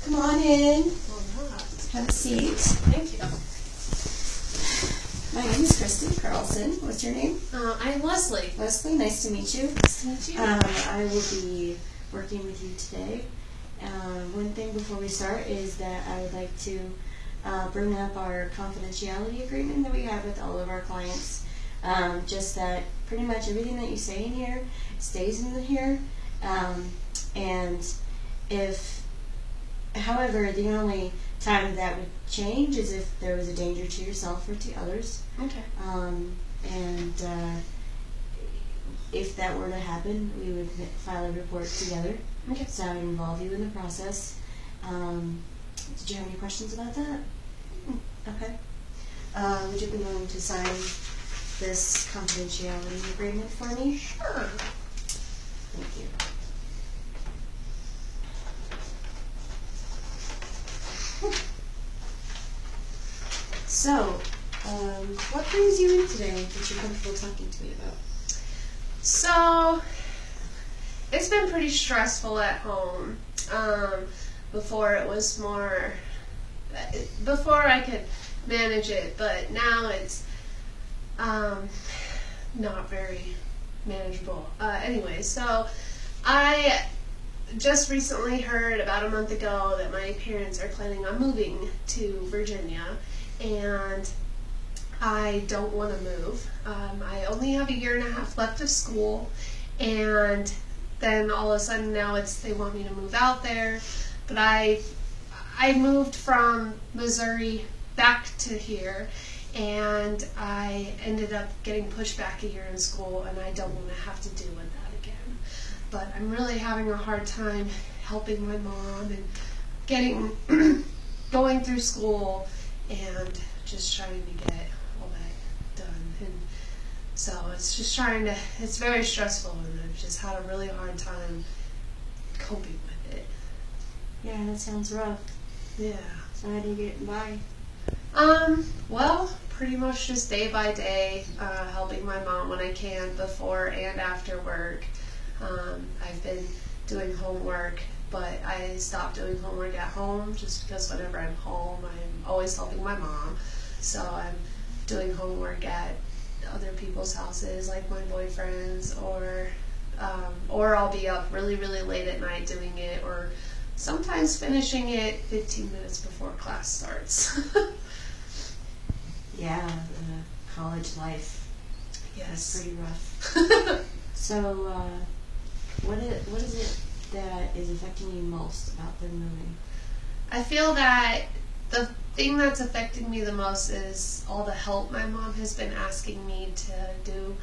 Come on in. All right. Have a seat. Thank you. My name is Kristen Carlson. What's your name? I'm Leslie. Leslie, nice to meet you. Nice to meet you. I will be working with you today. One thing before we start is that I would like to bring up our confidentiality agreement that we have with all of our clients. Just that pretty much everything that you say in here stays in here. And however, the only time that would change is if there was a danger to yourself or to others. Okay. If that were to happen, we would file a report together. Okay. So I would involve you in the process. Did you have any questions about that? Okay. Would you be willing to sign this confidentiality agreement for me? Sure. Thank you. So, what brings you in today that you're comfortable talking to me about? So, it's been pretty stressful at home. Before it was more, before I could manage it, but now it's not very manageable. Anyway, so I just recently heard about a month ago that my parents are planning on moving to Virginia, and I don't want to move. I only have a year and a half left of school, and then all of a sudden now they want me to move out there. But I moved from Missouri back to here, and I ended up getting pushed back a year in school, and I don't want to have to deal with that again. But I'm really having a hard time helping my mom and going through school and just trying to get all that done. And so it's very stressful, and I've just had a really hard time coping with it. Yeah, that sounds rough. Yeah. So how do you get by? Well, pretty much just day by day, helping my mom when I can before and after work. I've been doing homework, but I stopped doing homework at home just because whenever I'm home, I'm always helping my mom. So I'm doing homework at other people's houses, like my boyfriend's, or I'll be up really, really late at night doing it, or sometimes finishing it 15 minutes before class starts. Yeah, the college life. Yes. That's pretty rough. So, what is it that is affecting you most about them moving? I feel that the thing that's affecting me the most is all the help my mom has been asking me to do.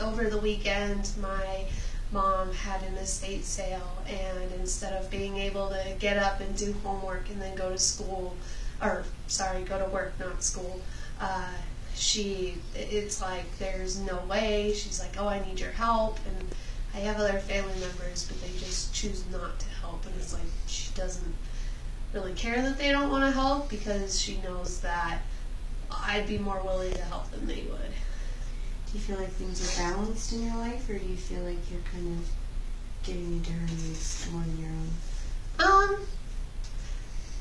Over the weekend, my mom had an estate sale, and instead of being able to get up and do homework and then go to work, not school, it's like there's no way. She's like, oh, I need your help, and I have other family members, but they just choose not to help, and it's like she doesn't really care that they don't want to help, because she knows that I'd be more willing to help than they would. Do you feel like things are balanced in your life, or do you feel like you're kind of getting into her needs more than your own?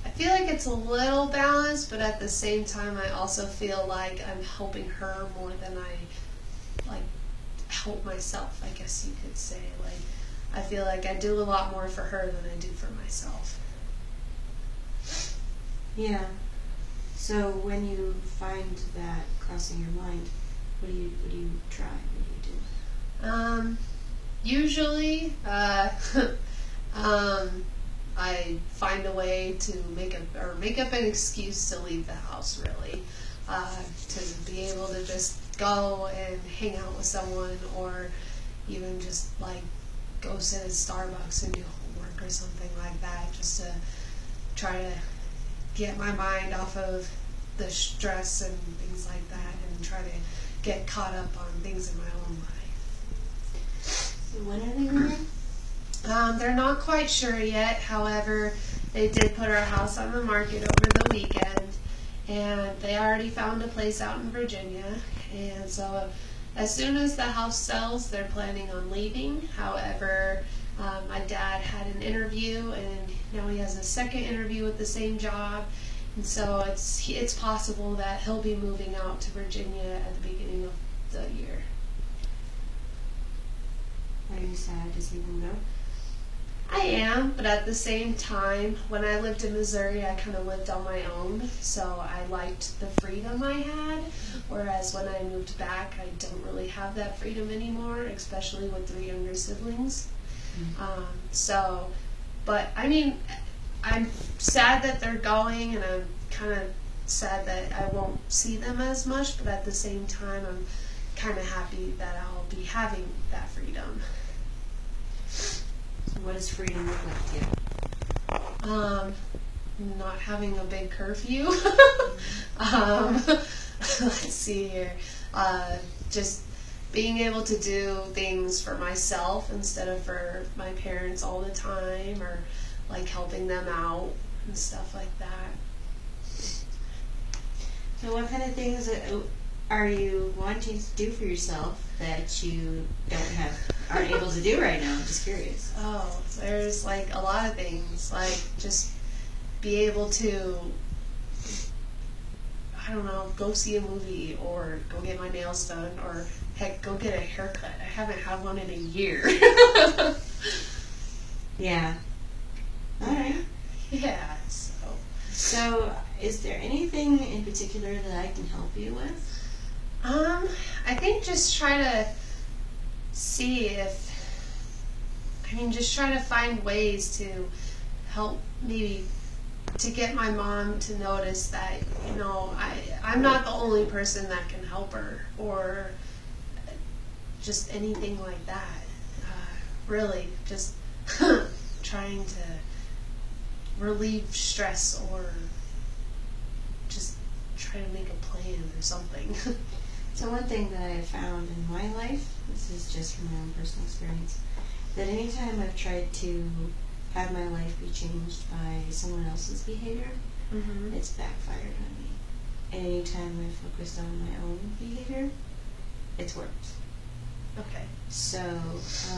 I feel like it's a little balanced, but at the same time, I also feel like I'm helping her more than I help myself, I guess you could say. I feel like I do a lot more for her than I do for myself. Yeah. So when you find that crossing your mind, what do you try? What do you do? Usually, I find a way to make up an excuse to leave the house, really, to be able to just go and hang out with someone, or even just go sit at Starbucks and do homework or something like that, just to try to get my mind off of the stress and things like that, and try to get caught up on things in my own life. So when are they moving? They're not quite sure yet. However, they did put our house on the market over the weekend, and they already found a place out in Virginia. And so as soon as the house sells, they're planning on leaving. However, My dad had an interview, and now he has a second interview with the same job, and so it's possible that he'll be moving out to Virginia at the beginning of the year. Are you sad to see them go? I am, but at the same time, when I lived in Missouri, I kind of lived on my own, so I liked the freedom I had, whereas when I moved back, I don't really have that freedom anymore, especially with 3 younger siblings. But I mean, I'm sad that they're going, and I'm kind of sad that I won't see them as much, but at the same time, I'm kind of happy that I'll be having that freedom. What does freedom look like to you? Not having a big curfew. Let's see here. Just being able to do things for myself instead of for my parents all the time, or like helping them out and stuff like that. So what kind of things are you wanting to do for yourself that you aren't able to do right now? I'm just curious. Oh, there's like a lot of things, like just be able to, I don't know, go see a movie, or go get my nails done, or heck, go get a haircut. I haven't had one in a year. Yeah. All right. Yeah. So, is there anything in particular that I can help you with? I think just try to see just try to find ways to help, maybe to get my mom to notice that, I'm not the only person that can help her, or just anything like that. Really, just trying to relieve stress, or just try to make a plan or something. So one thing that I have found in my life, this is just from my own personal experience, that anytime I've tried to have my life be changed by someone else's behavior, it's backfired on me. And anytime I've focused on my own behavior, it's worked. Okay. So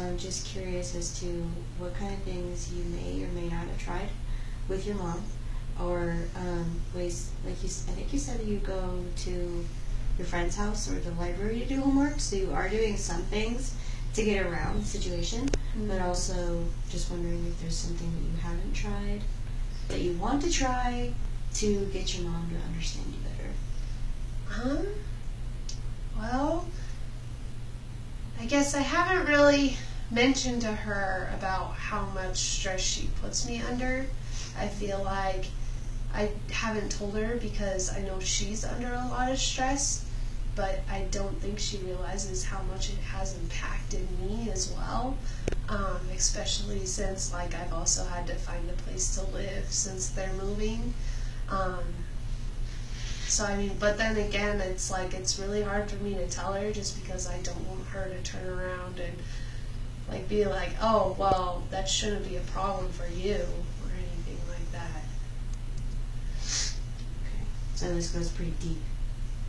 I'm just curious as to what kind of things you may or may not have tried with your mom, or ways, like I think you said that you go to your friend's house or the library to do homework, so you are doing some things to get around the situation, but also just wondering if there's something that you haven't tried that you want to try to get your mom to understand you better. Well, I guess I haven't really mentioned to her about how much stress she puts me under. I feel like I haven't told her because I know she's under a lot of stress, but I don't think she realizes how much it has impacted me as well, especially since I've also had to find a place to live since they're moving. But then again, it's really hard for me to tell her, just because I don't want her to turn around and be like, oh, well, that shouldn't be a problem for you, or anything like that. Okay. So this goes pretty deep.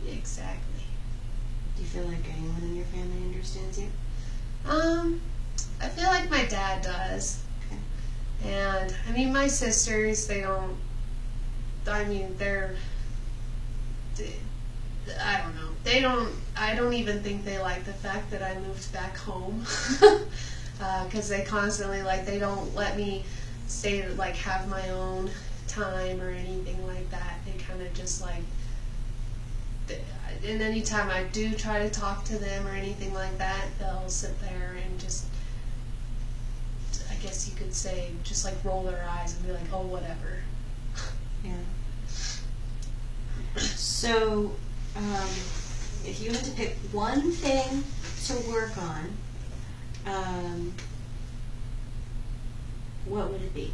Exactly. Do you feel like anyone in your family understands you? I feel like my dad does. Okay. And, my sisters, I don't know. I don't even think they like the fact that I moved back home. Because they constantly, they don't let me stay, have my own time or anything like that. They kind of just, and anytime I do try to talk to them or anything like that, they'll sit there and just, I guess you could say, just, roll their eyes and be like, oh, whatever. Yeah. So, if you had to pick one thing to work on, what would it be?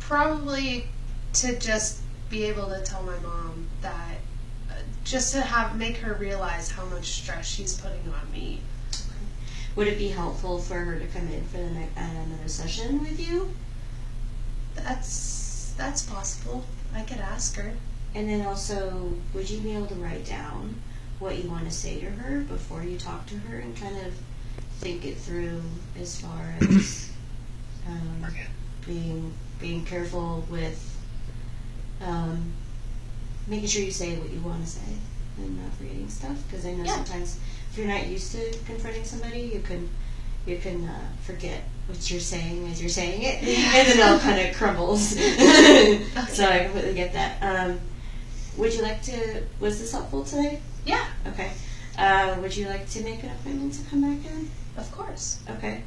Probably to just be able to tell my mom that, just to make her realize how much stress she's putting on me. Would it be helpful for her to come in for another session with you? That's possible. I could ask her. And then also, would you be able to write down what you want to say to her before you talk to her, and kind of think it through as far as being careful with making sure you say what you want to say and not forgetting stuff, because I know sometimes if you're not used to confronting somebody, you can forget what you're saying as you're saying it, and then it all kind of crumbles. Okay. So I completely get that. Would you like to? Was this helpful today? Yeah. Okay. Would you like to make an appointment to come back in? Of course. Okay.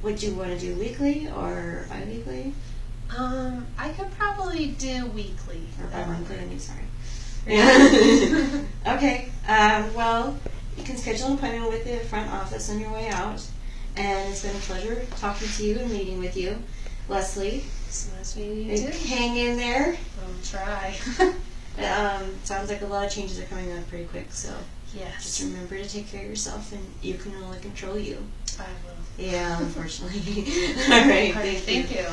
Would you want to do weekly or bi-weekly? I could probably do weekly. Or bi-monthly, I mean, sorry. Yeah. Okay. Well, you can schedule an appointment with the front office on your way out. And it's been a pleasure talking to you and meeting with you. Lesliegh. It's nice meeting you too. Hang in there. I'll try. Sounds like a lot of changes are coming up pretty quick, so yes. just remember to take care of yourself, and you can only control you. I will. Yeah, unfortunately. All right, thank you. Thank you.